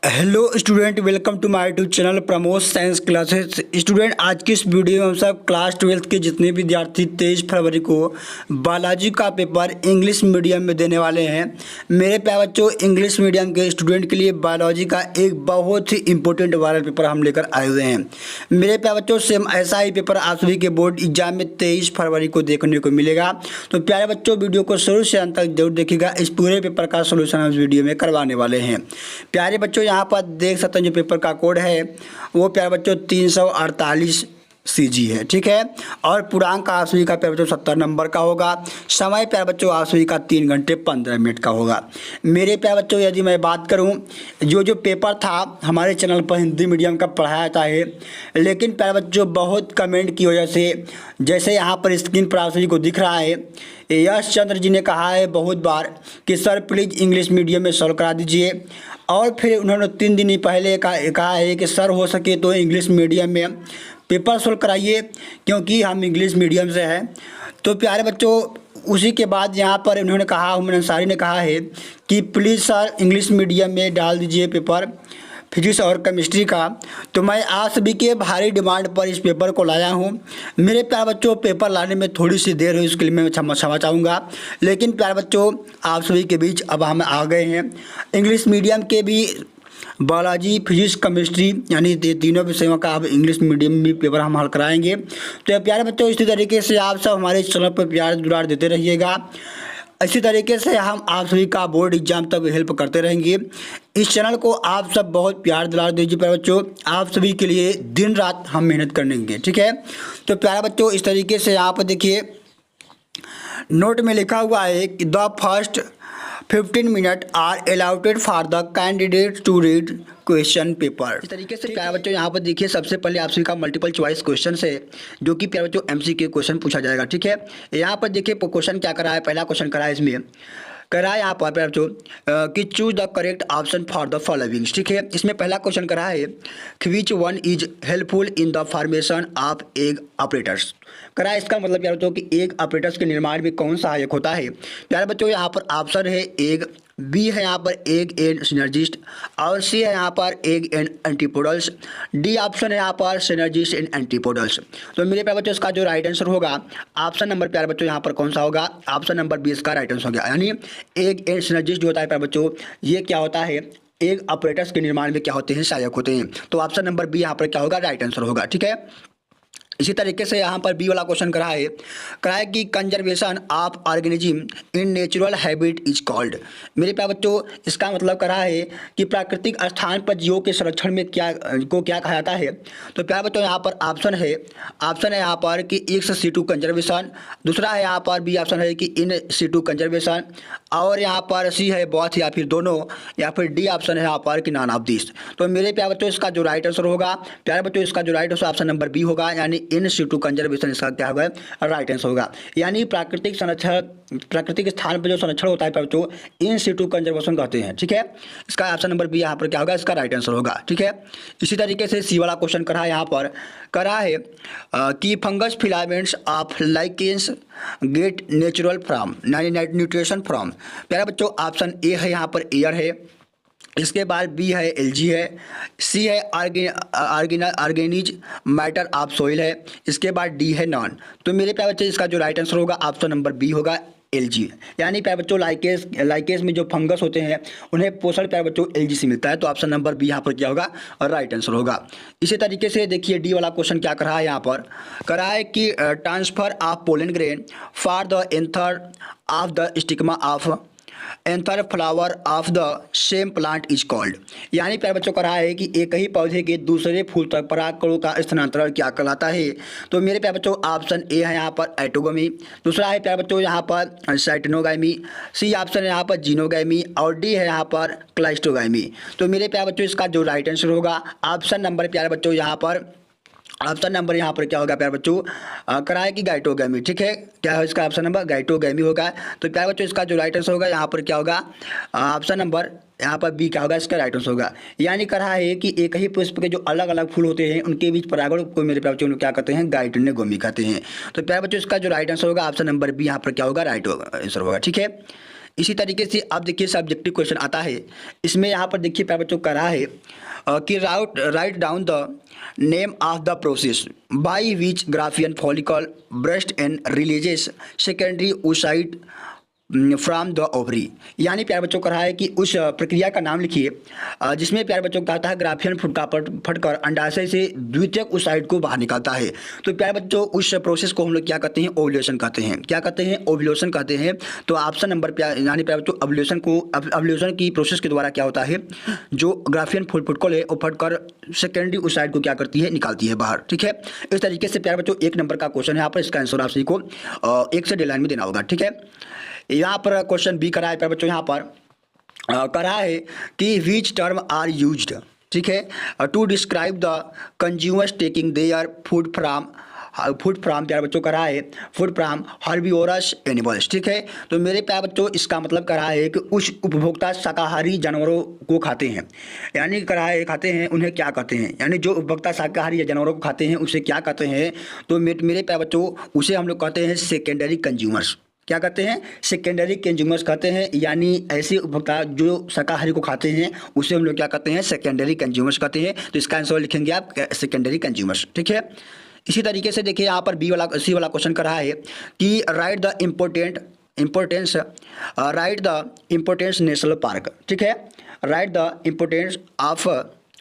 Hello student, welcome to my YouTube channel Pramod science classes. Student, आज की इस video में हम सब क्लास 12 के जितने विद्यार्थी 23 फरवरी को बायोलॉजी का पेपर इंग्लिश मीडियम में देने वाले हैं। मेरे प्यारे बच्चों, इंग्लिश मीडियम के स्टूडेंट के लिए बायोलॉजी का एक बहुत ही इंपॉर्टेंट वायरल पेपर हम लेकर आए हुए हैं। मेरे प्यारे बच्चों, सेम ऐसा ही पेपर आप सभी के बोर्ड एग्जाम में 23 फरवरी को देखने को मिलेगा। तो प्यारे बच्चों, वीडियो को शुरू से अंत तक जरूर देखिएगा। इस पूरे पेपर का सोल्यूशन हम इस वीडियो में करवाने वाले हैं। प्यारे बच्चों, यहाँ पर देख सकते हैं जो पेपर का कोड है वो प्यारे बच्चों 348 CG है, ठीक है। और पूर्णांक आप सभी का प्यारे बच्चों 70 नंबर का होगा। समय प्यारे बच्चों आप सभी का 3 घंटे 15 मिनट का होगा। मेरे प्यारे बच्चों, यदि मैं बात करूं, जो पेपर था हमारे चैनल पर हिंदी मीडियम का पढ़ाया जाता है, लेकिन प्यारे बच्चों बहुत कमेंट की वजह से, जैसे यहाँ पर स्क्रीन पर आप सभी को दिख रहा है, यश चंद्र जी ने कहा है बहुत बार कि सर प्लीज़ इंग्लिश मीडियम में सॉल्व करा दीजिए। और फिर उन्होंने 3 दिन पहले कहा है कि सर हो सके तो इंग्लिश मीडियम में पेपर सॉल्व कराइए, क्योंकि हम इंग्लिश मीडियम से हैं। तो प्यारे बच्चों, उसी के बाद यहाँ पर उन्होंने कहा, हुमन अंसारी ने कहा है कि प्लीज़ सर इंग्लिश मीडियम में डाल दीजिए पेपर फिजिक्स और केमिस्ट्री का। तो मैं आप सभी के भारी डिमांड पर इस पेपर को लाया हूँ। मेरे प्यारे बच्चों, पेपर लाने में थोड़ी सी देर हुई, उसके लिए मैं क्षमा चाहूँगा। लेकिन प्यारे बच्चों, आप सभी के बीच अब हम आ गए हैं। इंग्लिश मीडियम के भी बायोलॉजी, फिजिक्स, केमिस्ट्री यानी तीनों विषयों का अब इंग्लिश मीडियम में पेपर हम हल कराएंगे। तो प्यारे बच्चों, इसी तरीके से आप सब हमारे चैनल पर प्यार दुलार देते रहिएगा। इसी तरीके से हम आप सभी का बोर्ड एग्जाम तक हेल्प करते रहेंगे। इस चैनल को आप सब बहुत प्यार दुलार दीजिए प्यारे बच्चों। आप सभी के लिए दिन रात हम मेहनत करेंगे, ठीक है। तो प्यारे बच्चों, इस तरीके से यहाँ पर देखिए नोट में लिखा हुआ है कि the first 15 minute are allotted for the candidate to read question paper. इस तरीके से प्यारे बच्चों, यहाँ पर देखिए सबसे पहले आप सभी का मल्टीपल चॉइस क्वेश्चन है, जो कि प्यारे बच्चों MCQ क्वेश्चन पूछा जाएगा, ठीक है। यहाँ पर देखिए क्वेश्चन क्या करा है, पहला क्वेश्चन करा है इसमें करा है यहाँ पर प्यारे बच्चों कि choose the correct option for the followings, ठीक है। इसमें पहला क्वेश्चन करा है which one is helpful in the formation of egg operators. करा है इसका मतलब प्यारे बच्चों कि एग ऑपरेटर्स के निर्माण में कौन सहायक होता है। प्यारे बच्चों, यहाँ पर ऑप्शन है एग, बी है यहाँ पर एग एंड सिनर्जिस्ट, और सी है यहाँ पर egg and antipodals, D option है यहाँ पर सिनर्जिस्ट एंड एंटीपोडल्स। तो मेरे प्यारे बच्चों, इसका जो राइट आंसर होगा ऑप्शन नंबर प्यारे बच्चों यहाँ पर कौन सा होगा, ऑप्शन नंबर 20 का राइट आंसर हो गया। यानी एग एंड सिनर्जिस्ट जो होता है प्यारे बच्चों, ये क्या होता है, एग ऑपरेटर्स के निर्माण में क्या होते हैं, सहायक होते हैं। तो ऑप्शन नंबर बी यहाँ पर क्या होगा, राइट आंसर होगा, ठीक है। इसी तरीके से यहाँ पर बी वाला क्वेश्चन करा है कि conservation of organism in natural habit is called. मेरे प्यारे बच्चों, इसका मतलब करा है कि प्राकृतिक स्थान पर जीवों के संरक्षण में क्या कहा जाता है। तो प्यारे बच्चों, यहाँ पर ऑप्शन है यहाँ पर कि एक्स सिटू कंजर्वेशन, दूसरा है यहाँ पर बी ऑप्शन है कि इन सिटू कंजर्वेशन, और यहाँ पर सी है बोथ या फिर दोनों, या फिर डी ऑप्शन है यहाँ पर कि नॉन ऑफ दिस। तो मेरे प्यारे बच्चों, इसका जो राइट आंसर होगा प्यारे बच्चों, इसका जो right answer option number B होगा, यानी इन सिटू कंजर्वेशन इसका क्या होगा, राइट आंसर होगा। यानी प्राकृतिक स्थान पर जो संरक्षण होता है बच्चों, इन सिटू कंजर्वेशन कहते हैं, ठीक है। इसका ऑप्शन नंबर बी यहाँ पर क्या होगा, इसका राइट आंसर होगा, ठीक है। इसी तरीके से सी वाला क्वेश्चन करा है यहाँ पर कि fungus filaments of lichens get natural from nutrition from. प्यारे बच्चों, ऑप्शन ए है यहाँ पर एयर है, इसके बाद बी है एलजी है, सी है ऑर्गेनिज मैटर ऑफ सोइल है, इसके बाद डी है नॉन। तो मेरे प्यारे बच्चे, इसका जो राइट आंसर होगा ऑप्शन नंबर बी होगा, एलजी। यानी प्यारे बच्चों, लाइकेस में जो फंगस होते हैं उन्हें पोषण प्यारे बच्चों एलजी से मिलता है। तो ऑप्शन नंबर बी यहाँ पर क्या होगा, और राइट आंसर होगा। इसी तरीके से देखिए डी वाला क्वेश्चन क्या कर रहा है, यहाँ पर करा है कि transfer of pollen grain for the anther of the stigma of anther flower of the same plant is called. यानी प्यारे बच्चों कहा है कि एक ही पौधे के दूसरे फूल तक परागकणों का स्थानांतरण क्या कहलाता है। तो मेरे प्यारे बच्चों, ऑप्शन ए है यहाँ पर एटोगमी, दूसरा है प्यारे बच्चों यहाँ पर साइटोगैमी, सी ऑप्शन है यहाँ पर जीनोगैमी, और डी है यहाँ पर क्लाइस्टोगैमी। तो मेरे प्यारे बच्चों, इसका जो राइट आंसर होगा ऑप्शन नंबर प्यारे बच्चों यहाँ पर क्या होगा प्यारे बच्चों, करा है कि गाइटोगैमी, ठीक है। क्या है इसका ऑप्शन नंबर, गाइटोगैमी होगा। तो प्यारे बच्चों, इसका जो राइट आंसर होगा यहाँ पर क्या होगा, ऑप्शन नंबर यहाँ पर बी क्या होगा, इसका राइट आंसर होगा। यानी कहा है कि एक ही पुष्प के जो अलग अलग फूल होते हैं उनके बीच परागण को मेरे प्यारे बच्चों क्या कहते हैं, गाइटोगैमी कहते हैं। तो प्यारे बच्चों, इसका जो राइट आंसर होगा ऑप्शन नंबर बी यहाँ पर क्या होगा, राइट आंसर होगा, ठीक है। इसी तरीके से अब देखिए सब्जेक्टिव क्वेश्चन आता है। इसमें यहाँ पर देखिए प्यारे बच्चों कह रहा है कि write down the name of the process by which Graafian follicle burst and releases secondary oocyte from the ovary. यानी प्यारे बच्चों कहा है कि उस प्रक्रिया का नाम लिखिए जिसमें प्यारे बच्चों कहता है ग्राफियन फटकर अंडाशय से द्वितीयक oocyte को बाहर निकालता है। तो प्यारे बच्चों उस प्रोसेस को हम लोग क्या कहते हैं, ओव्यूलेशन कहते हैं। क्या कहते हैं, ओव्यूलेशन कहते हैं। तो ऑप्शन नंबर यानी प्यारे बच्चों ओव्यूलेशन की प्रोसेस के द्वारा क्या होता है, जो ग्राफियन फुटकल है वो फटकर सेकेंडरी oocyte को क्या करती है, निकालती है बाहर। ठीक है, इस तरीके से प्यारे बच्चों 1 नंबर का क्वेश्चन है। यहाँ पर इसका आंसर आप सभी को 1 से डेढ़ लाइन में देना होगा। ठीक है, यहाँ पर क्वेश्चन बी करा है प्यारे बच्चों, यहाँ पर करा है कि विच टर्म आर यूज्ड, ठीक है, to describe the consumers taking their food from प्यारे बच्चों करा है फूड फ्राम हर्बिवोरस एनिमल्स। ठीक है, तो मेरे प्यारे बच्चों इसका मतलब करा है कि उस उपभोक्ता शाकाहारी जानवरों को खाते हैं, यानी करा है खाते हैं उन्हें क्या कहते हैं, यानी जो उपभोक्ता शाकाहारी या जानवरों को खाते हैं उसे क्या कहते हैं। तो मेरे प्यारे बच्चों उसे हम लोग कहते हैं सेकेंडरी कंज्यूमर्स। क्या कहते हैं, सेकेंडरी कंज्यूमर्स कहते हैं, यानी ऐसे उपभोक्ता जो शाकाहारी को खाते हैं उसे हम लोग क्या कहते हैं, सेकेंडरी कंज्यूमर्स कहते हैं। तो इसका आंसर लिखेंगे आप सेकेंडरी कंज्यूमर्स। ठीक है, इसी तरीके से देखिए यहाँ पर सी वाला क्वेश्चन कर रहा है कि right the importance national park. ठीक है, right the importance of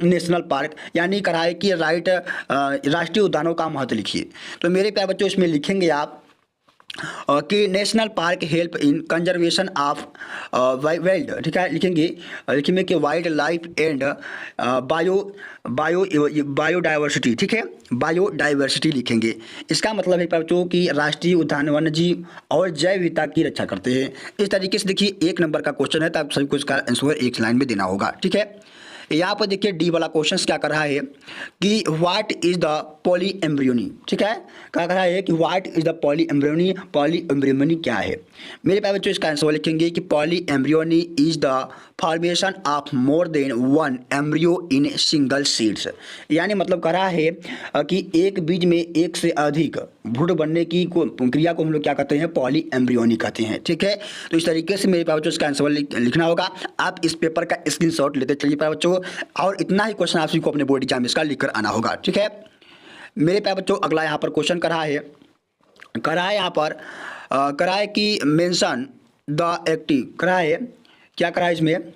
national park, यानी करा है कि राष्ट्रीय उद्यानों का महत्व लिखिए। तो मेरे प्यारे बच्चों इसमें लिखेंगे आप कि national park help in conservation of wild. ठीक है, लिखेंगे कि वाइल्ड लाइफ एंड बायोडाइवर्सिटी। ठीक है, बायोडाइवर्सिटी लिखेंगे। इसका मतलब है बच्चों कि राष्ट्रीय उद्यान वन्यजीव और जैव विविधता की रक्षा करते हैं। इस तरीके से देखिए 1 नंबर का क्वेश्चन है, तो आप सभी को इसका आंसर 1 लाइन में देना होगा। ठीक है, यहाँ पर देखिए डी वाला क्वेश्चन क्या कर रहा है कि what is the poly embryony. ठीक है, क्या कर रहा है कि what is the poly embryony क्या है। मेरे प्यारे बच्चों इसका आंसर लिखेंगे कि poly embryony is the formation of more than 1 embryo in single seeds. यानी मतलब कर रहा है कि एक बीज में एक से अधिक भ्रूण बनने की क्रिया को हम लोग क्या कहते हैं, पॉली एम्ब्रियोनी कहते हैं। ठीक है, तो इस तरीके से मेरे प्यारे बच्चों इसका आंसर लिखना होगा। आप इस पेपर का स्क्रीनशॉट लेते चलिए प्यारे बच्चों, और इतना ही क्वेश्चन आप सभी को अपने बोर्ड एग्जाम इसका लिखकर आना होगा। ठीक है, मेरे प्यारे बच्चों अगला यहाँ पर क्वेश्चन करा है यहाँ पर करा है कि मेंशन द एक्टिव, करा है क्या करा है, इसमें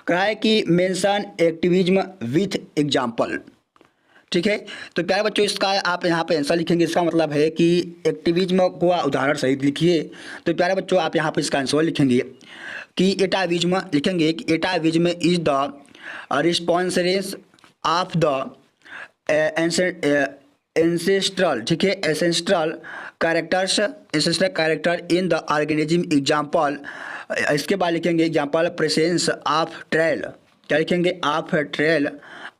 करा है कि मेंशन एक्टिविज्म विथ एग्जाम्पल। ठीक है, तो प्यारे बच्चों इसका आप यहाँ पे आंसर लिखेंगे। इसका मतलब है कि एक्टिविज्म को उदाहरण सहित लिखिए। तो प्यारे बच्चों आप यहाँ पे इसका आंसर लिखेंगे कि एटाविज्म, लिखेंगे कि atavism is the responses of the ancestral, ठीक है, ancestral character in the organism. Example, इसके बाद लिखेंगे एग्जाम्पल प्रेजेंस ऑफ ट्रेल, क्या लिखेंगे,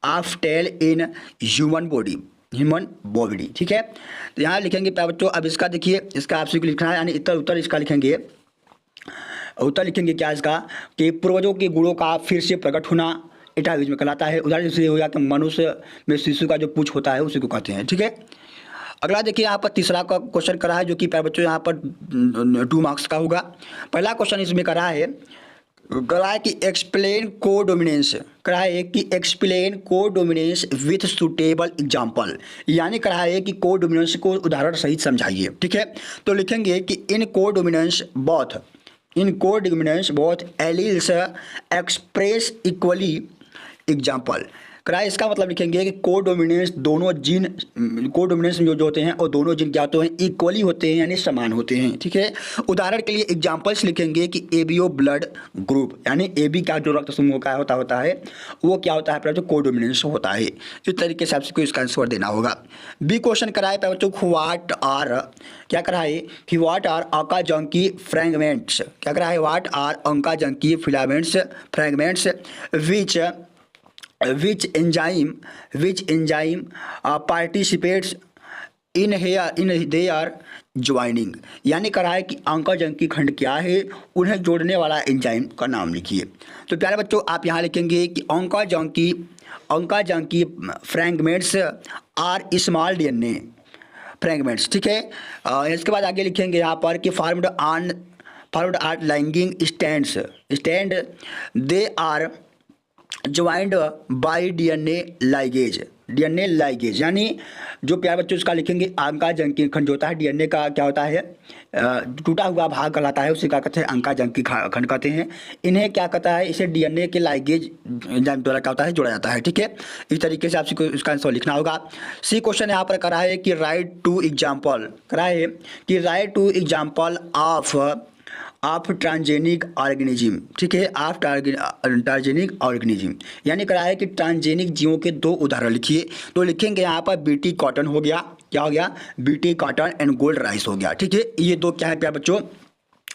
of tail in human body. ठीक है, तो यहाँ लिखेंगे प्यारे बच्चों। अब इसका देखिए, इसका आपसे लिखना है, यानी उत्तर इसका लिखेंगे। उत्तर लिखेंगे क्या इसका कि पूर्वजों के गुणों का फिर से प्रकट होना एटाविज्म कहलाता है। उदाहरण जैसे हो गया कि मनुष्य में शिशु का जो पूंछ होता है उसी को कहते हैं। ठीक है, अगला देखिए यहाँ पर तीसरा का क्वेश्चन करा है, जो कि प्यारे बच्चों यहाँ पर 2 मार्क्स का होगा। पहला क्वेश्चन इसमें करा है कि एक्सप्लेन कोडोमिनेंस, करा है कि explain codominance with suitable example, यानी करा है कि कोडोमिनेंस को उदाहरण सहित समझाइए। ठीक है, तो लिखेंगे कि in codominance both alleles express equally example. करा इसका मतलब लिखेंगे कि कोडोमिनेंस दोनों जीन, कोडोमिनेंस जो होते हैं और दोनों जीन क्या होते हैं, इक्वली होते हैं, यानी समान होते हैं। ठीक है, उदाहरण के लिए एग्जाम्पल्स लिखेंगे कि एबीओ ब्लड ग्रुप, यानी एबी का जो रक्त समूह का होता है वो क्या होता है, जो कोडोमिनेंस होता है। इस तरीके से आपको इसका आंसर देना होगा। बी क्वेश्चन कराए बच्चों, व्हाट आर, क्या करा है कि व्हाट आर ऑकाजंकी फ्रैगमेंट्स, क्या करा है, what are Okazaki filaments fragments which enzyme participates in their joining। यानी करा है कि ऑकाजंकी खंड क्या है, उन्हें जोड़ने वाला एंजाइम का नाम लिखिए। तो प्यारे बच्चों आप यहाँ लिखेंगे कि Okazaki fragments are small DNA fragments. ठीक है, इसके बाद आगे लिखेंगे यहाँ पर कि followed are lagging strand they are joined by DNA ligase यानी जो प्यारे बच्चों इसका लिखेंगे अंका जंकी खंड होता है। डीएनए का क्या होता है, टूटा हुआ भाग कहलाता है, उसे क्या कहते हैं, अंका जंकी खंड कहते हैं। इन्हें क्या कहता है, इसे डीएनए के लाइगेज एंजाइम द्वारा क्या होता है, जोड़ा जाता है। ठीक है, इस तरीके से आपसे इसका आंसर लिखना होगा। सी क्वेश्चन यहाँ पर करा है कि write two example of transgenic organism. ठीक है, ऑफ ट्रांसजेनिक ऑर्गेनिज्म यानी करा है कि ट्रांसजेनिक जीवों के 2 उदाहरण लिखिए। तो लिखेंगे यहाँ पर बीटी कॉटन हो गया, क्या हो गया, BT cotton and gold rice हो गया। ठीक है, ये 2 क्या है प्यारे बच्चों,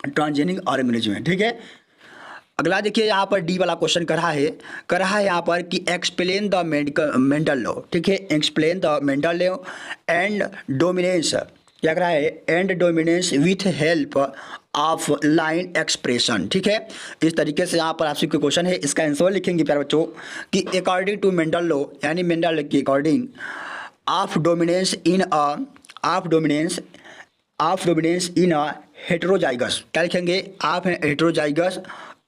ट्रांसजेनिक ऑर्गेनिज्म है। ठीक है, अगला देखिए यहाँ पर डी वाला क्वेश्चन करा है यहाँ पर कि एक्सप्लेन द मेंडल लॉ। ठीक है, explain the Mendel law and dominance, क्या करा है, and dominance with help of line expression. ठीक है, इस तरीके से यहाँ पर आपसे कोई क्वेश्चन है, इसका आंसर लिखेंगे प्यारे बच्चों कि अकॉर्डिंग टू मेंडल लॉ यानी मेंडल लॉ के according of dominance in a heterozygous, क्या लिखेंगे आप, heterozygous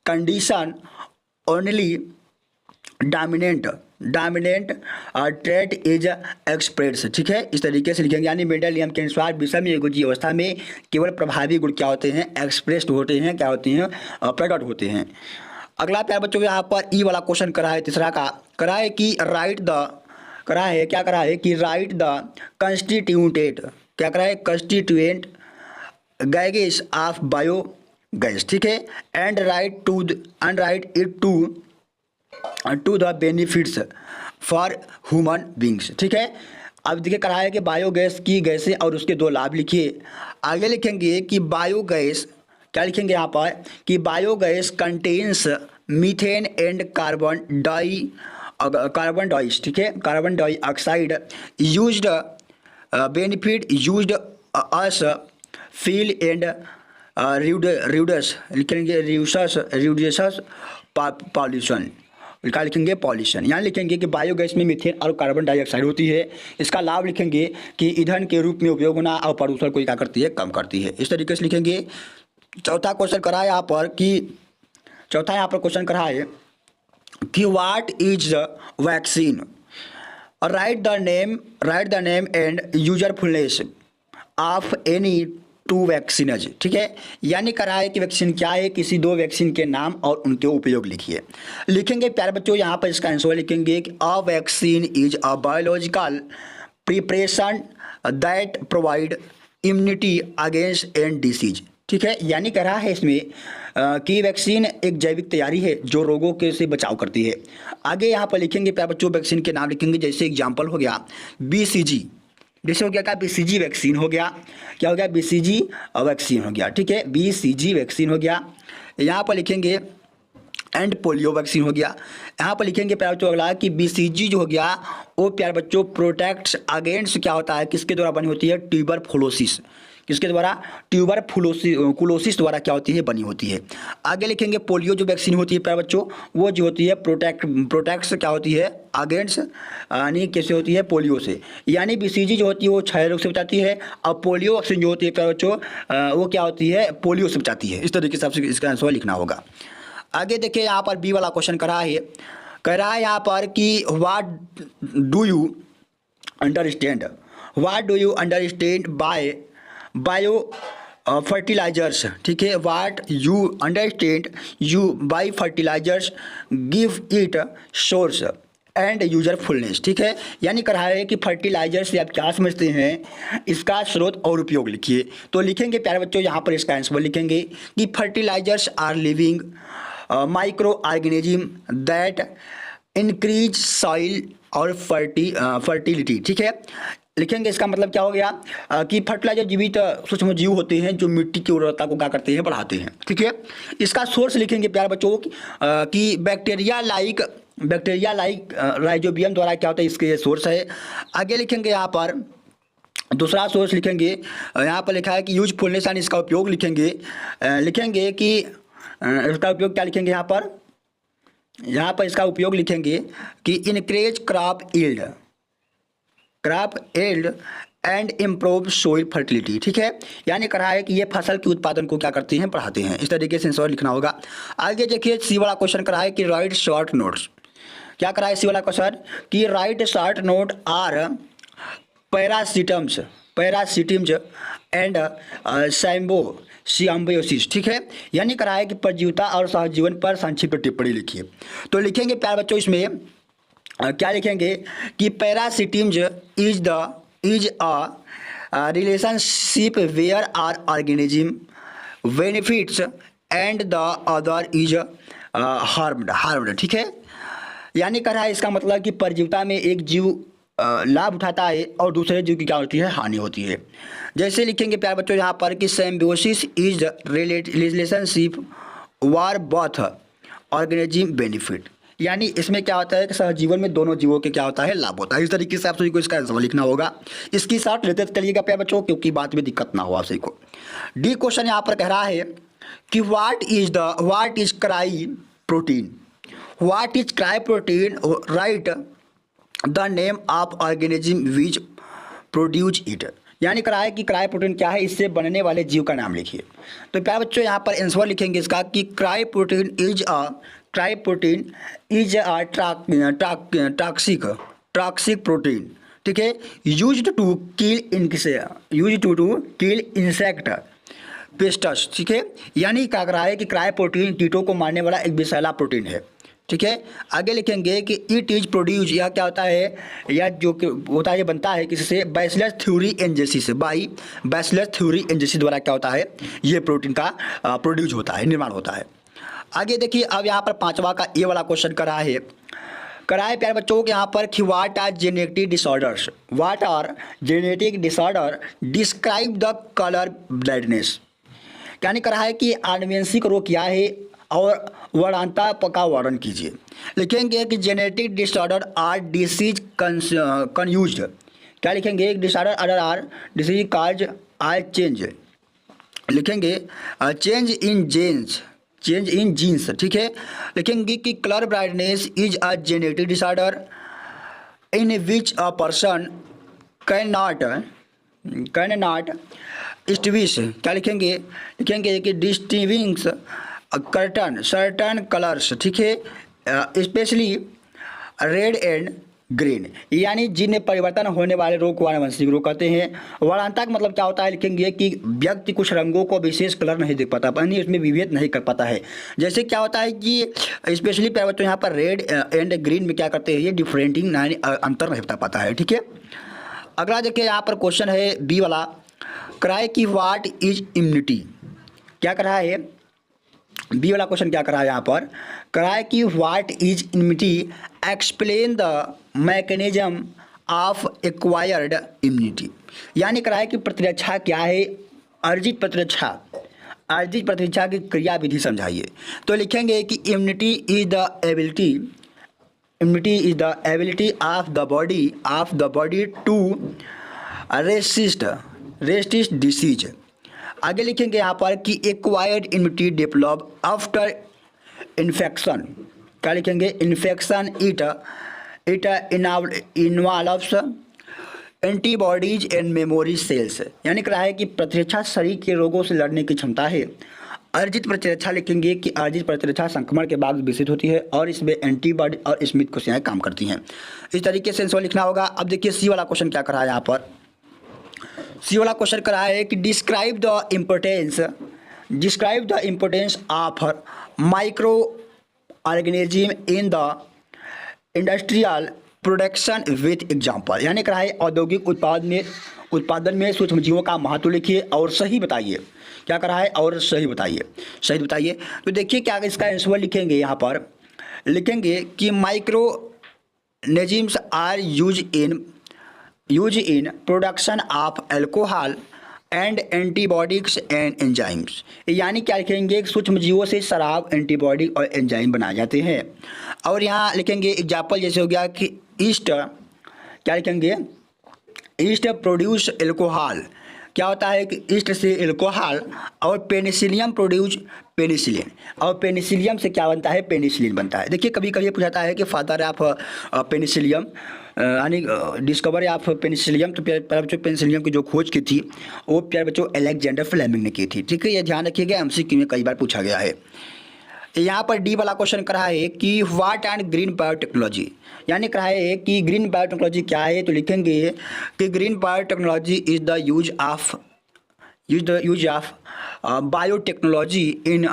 condition only dominant trait is express. ठीक है, इस तरीके से लिखेंगे यानी मेंडल नियम के अनुसार विषम युग्मजीय अवस्था में केवल प्रभावी गुण क्या होते हैं, एक्सप्रेस्ड होते हैं, क्या होते हैं, प्रकट होते हैं। अगला प्यारे बच्चों यहाँ पर ई वाला क्वेश्चन करा है, तीसरा का करा है कि राइट द कंस्टिट्यूएंट, क्या करा है, कंस्टिट्यूएंट गैसेस ऑफ बायोगैस। ठीक है, and write it to the benefits for human beings. ठीक है, अब देखिए करा है कि बायोगैस की गैसें और उसके 2 लाभ लिखिए। आगे लिखेंगे कि बायोगैस, क्या लिखेंगे यहाँ पर कि biogas contains methane and carbon dioxide. ठीक है, carbon dioxide used benefit used us feel and reduce, लिखेंगे रिड्यूसस पॉल्यूशन, क्या लिखेंगे, पॉल्यूशन। यहाँ लिखेंगे कि बायोगैस में मीथेन और कार्बन डाइऑक्साइड होती है। इसका लाभ लिखेंगे कि ईंधन के रूप में उपयोग होना और प्रदूषण को क्या करती है, कम करती है। इस तरीके से लिखेंगे। चौथा क्वेश्चन करा है यहाँ पर कि what is vaccine, write the name and usefulness of any 2 vaccines. ठीक है, यानी करा है कि वैक्सीन क्या है, किसी 2 वैक्सीन के नाम और उनके उपयोग लिखिए। लिखेंगे प्यारे बच्चों यहाँ पर इसका आंसर लिखेंगे कि a vaccine is a biological preparation that provide immunity against an disease. ठीक है, यानी करा है इसमें कि वैक्सीन एक जैविक तैयारी है जो रोगों के से बचाव करती है। आगे यहाँ पर लिखेंगे प्यारे बच्चों वैक्सीन के नाम लिखेंगे, जैसे एग्जाम्पल हो गया BCG, जैसे हो गया क्या, BCG वैक्सीन हो गया, क्या हो गया, BCG वैक्सीन हो गया। ठीक है, BCG वैक्सीन हो गया। यहाँ पर लिखेंगे एंड पोलियो वैक्सीन हो गया। यहाँ पर लिखेंगे प्यारे बच्चों अगला कि BCG जो हो गया वो प्यारे बच्चों प्रोटेक्ट्स अगेंस्ट, क्या होता है, किसके द्वारा बनी होती है, ट्यूबरकुलोसिस, किसके द्वारा, ट्यूबरकुलोसिस द्वारा क्या होती है, बनी होती है। आगे लिखेंगे पोलियो जो वैक्सीन होती है प्यारे बच्चों वो जो होती है प्रोटेक्ट्स क्या होती है, अगेंस्ट, यानी कैसे होती है, पोलियो से। यानी BCG जो होती है वो क्षय रोग से बचाती है और पोलियो वैक्सीन जो होती है प्यारे बच्चों वो क्या होती है, पोलियो से बचाती है। इस तरीके से आपसे इसका आंसर लिखना होगा। आगे देखिए यहाँ पर बी वाला क्वेश्चन कह रहा है यहाँ पर कि what do you understand biofertilizers. ठीक है, what you understand you by fertilizers give it source and usefulness. ठीक है, यानी कहा है कि फर्टिलाइजर से आप क्या समझते हैं, इसका स्रोत और उपयोग लिखिए। तो लिखेंगे प्यारे बच्चों यहाँ पर इसका आंसर लिखेंगे कि fertilisers are living micro organism that increase soil और फर्टिलिटी। ठीक है, लिखेंगे इसका मतलब क्या हो गया कि फर्टिलाइजर जीवित सूक्ष्म जीव होते हैं जो मिट्टी की उर्वरता को क्या करते हैं, बढ़ाते हैं। ठीक है, इसका सोर्स लिखेंगे प्यारे बच्चों कि बैक्टीरिया लाइक राइजोबियम द्वारा क्या होता है, इसके सोर्स है। आगे लिखेंगे यहाँ पर दूसरा सोर्स लिखेंगे, यहाँ पर लिखा है कि यूजफुलनेस यानी इसका उपयोग लिखेंगे कि इसका उपयोग क्या लिखेंगे यहाँ पर इसका उपयोग लिखेंगे कि increase crop yield and improve soil fertility. ठीक है, यानी कहा है कि ये फसल के उत्पादन को क्या करते हैं, बढ़ाते हैं। इस तरीके से आंसर लिखना होगा। आगे देखिए सी वाला क्वेश्चन करा है कि राइट शॉर्ट नोट्स। क्या करा है सी वाला क्वेश्चन कि write short note are parasitisms and symbiosis. ठीक है, यानी करा है कि परजीविता और सहजीवन पर संक्षिप्त टिप्पणी लिखिए। तो लिखेंगे प्यारे बच्चों इसमें क्या लिखेंगे कि parasitisms is a relationship where are organism benefits and the other is harmed. ठीक है, यानी कह रहा है इसका मतलब कि परजीविता में एक जीव लाभ उठाता है और दूसरे जीव की क्या होती है, हानि होती है। जैसे लिखेंगे प्यारे बच्चों यहाँ पर कि symbiosis is relationship war both organism benefit, यानी इसमें क्या होता है कि सहजीवन में दोनों जीवों के क्या होता है, लाभ होता है। इस तरीके से आप सभी को इसका आंसर लिखना होगा। इसकी साथ लेते चलिएगा प्यारे बच्चों, क्योंकि बात में दिक्कत ना हो आप सभी को। डी क्वेश्चन यहाँ पर कह रहा है कि what is cry protein. What is cry protein, right the name of organism which produce it, यानी करा है कि क्राई प्रोटीन क्या है, इससे बनने वाले जीव का नाम लिखिए। तो प्यारे बच्चों यहाँ पर आंसर लिखेंगे इसका कि cry protein is a toxic protein. ठीक है, यूज्ड टू किल इंसेक्ट पेस्टस। ठीक है, यानी क्या करा है कि क्राई प्रोटीन कीटों को मारने वाला एक विषैला प्रोटीन है। ठीक है, आगे लिखेंगे कि इट इज प्रोड्यूस, यह क्या होता है, या जो होता है ये बनता है किससे, बैसिलस थ्यूरी एंजेसी से। बाई बैसिलस थ्यूरी एंजेसी द्वारा क्या होता है, ये प्रोटीन का प्रोड्यूस होता है, निर्माण होता है। आगे देखिए अब यहाँ पर पांचवा का ये वाला क्वेश्चन करा है प्यारे बच्चों के यहाँ पर कि what are genetic disorder describe the colour blindness, यानी करा है कि आनुवंशिक रोग क्या है और वर्णांता का वर्णन कीजिए। लिखेंगे कि genetic disorder are disease caused, क्या लिखेंगे, disorder other are disease cause are change, लिखेंगे चेंज इन जीन्स। ठीक है, लिखेंगे कि colour blindness is a genetic disorder in which a person can not distinguish, क्या लिखेंगे कि डिस्टिंग्विश सर्टन कलर्स। ठीक है, स्पेशली रेड एंड ग्रीन, यानी जिनमें परिवर्तन होने वाले रोग को आनुवंशिक रोग कहते हैं। वर्णांता का मतलब क्या होता है, लिखेंगे कि व्यक्ति कुछ रंगों को विशेष कलर नहीं देख पाता, यानी उसमें विभेद नहीं कर पाता है। जैसे क्या होता है कि स्पेशली तो यहाँ पर रेड एंड ग्रीन में क्या करते हैं, ये डिफरेंटिंग यानी अंतर नहीं बता पाता है। ठीक है, अगला देखिए यहाँ पर क्वेश्चन है बी वाला, कराए कि व्हाट इज इम्यूनिटी। क्या कर रहा है बी वाला क्वेश्चन, क्या कर रहा है यहाँ पर, कराए कि what is immunity, explain the mechanism of acquired immunity, यानी कराए कि प्रतिरक्षा क्या है, अर्जित प्रतिरक्षा की क्रिया विधि समझाइए। तो लिखेंगे कि immunity is the ability of the body to resist disease. आगे लिखेंगे यहाँ पर कि acquired immunity develop after infection, क्या लिखेंगे, infection it involves antibodies and memory cells, यानी क्या है कि प्रतिरक्षा शरीर के रोगों से लड़ने की क्षमता है। अर्जित प्रतिरक्षा लिखेंगे कि अर्जित प्रतिरक्षा संक्रमण के बाद विकसित होती है और इसमें एंटीबॉडी और स्मिथ कोशिकाएं काम करती हैं। इस तरीके से आंसर लिखना होगा। अब देखिए सी वाला क्वेश्चन क्या कर रहा है यहाँ पर, सी वाला क्वेश्चन कर रहा है कि describe the importance of micro organism in the industrial production with example, यानी कहा है औद्योगिक उत्पादन में सूक्ष्मजीवों का महत्व लिखिए और सही बताइए। क्या कर रहा है, और सही बताइए। तो देखिए क्या इसका आंसर लिखेंगे, यहाँ पर लिखेंगे कि microorganisms are use in production of alcohol and antibodies and enzymes, यानी क्या लिखेंगे, सूक्ष्मजीवों से शराब, एंटीबॉडी और एंजाइम बनाए जाते हैं। और यहाँ लिखेंगे एग्जाम्पल जैसे हो गया कि ईस्ट, क्या लिखेंगे, ईस्ट प्रोड्यूस एल्कोहल, क्या होता है कि ईस्ट से एल्कोहल और पेनिसिलियम प्रोड्यूस पेनिसिलिन, और पेनिसिलियम से क्या बनता है, पेनिसिलिन बनता है। देखिए कभी कभी पूछा है कि फादर ऑफ पेनिसिलियम यानी डिस्कवरी ऑफ पेनिसिलियम, तो प्यारे बच्चों पेनिसिलियम की जो खोज की थी वो प्यारे बच्चों अलेक्जेंडर फ्लेमिंग ने की थी। ठीक है, ये ध्यान रखिएगा, एमसीक्यू में कई बार पूछा गया है। यहाँ पर डी वाला क्वेश्चन करा है कि व्हाट एंड ग्रीन बायोटेक्नोलॉजी, यानी कहा है कि ग्रीन बायोटेक्नोलॉजी क्या है, तो लिखेंगे कि green biotechnology is the use of biotechnology in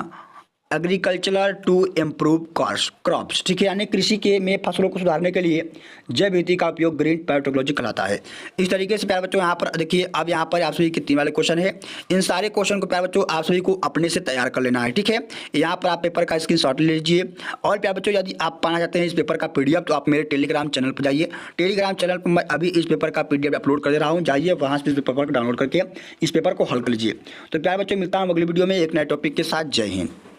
agriculture to improve crops. ठीक है, यानी कृषि के में फसलों को सुधारने के लिए जैव विधि का उपयोग ग्रीन बायोटेक्नोलॉजी कहलाता है। इस तरीके से प्यारे बच्चों यहाँ पर देखिए, अब यहाँ पर आप सभी कितने वाले क्वेश्चन है, इन सारे क्वेश्चन को प्यारे बच्चों आप सभी को अपने से तैयार कर लेना है। ठीक है, यहाँ पर आप पेपर का स्क्रीनशॉट ले लीजिए, और प्यारे बच्चों यदि आप पाना चाहते हैं इस पेपर का PDF, तो आप मेरे टेलीग्राम चैनल पर जाइए। टेलीग्राम चैनल पर मैं अभी इस पेपर का PDF अपलोड कर दे रहा हूँ, जाइए वहाँ से इस पेपर को डाउनलोड करके इस पेपर को हल कर लीजिए। तो प्यारे बच्चों मिलता हूँ अगली वीडियो में एक नए टॉपिक के साथ। जय हिंद।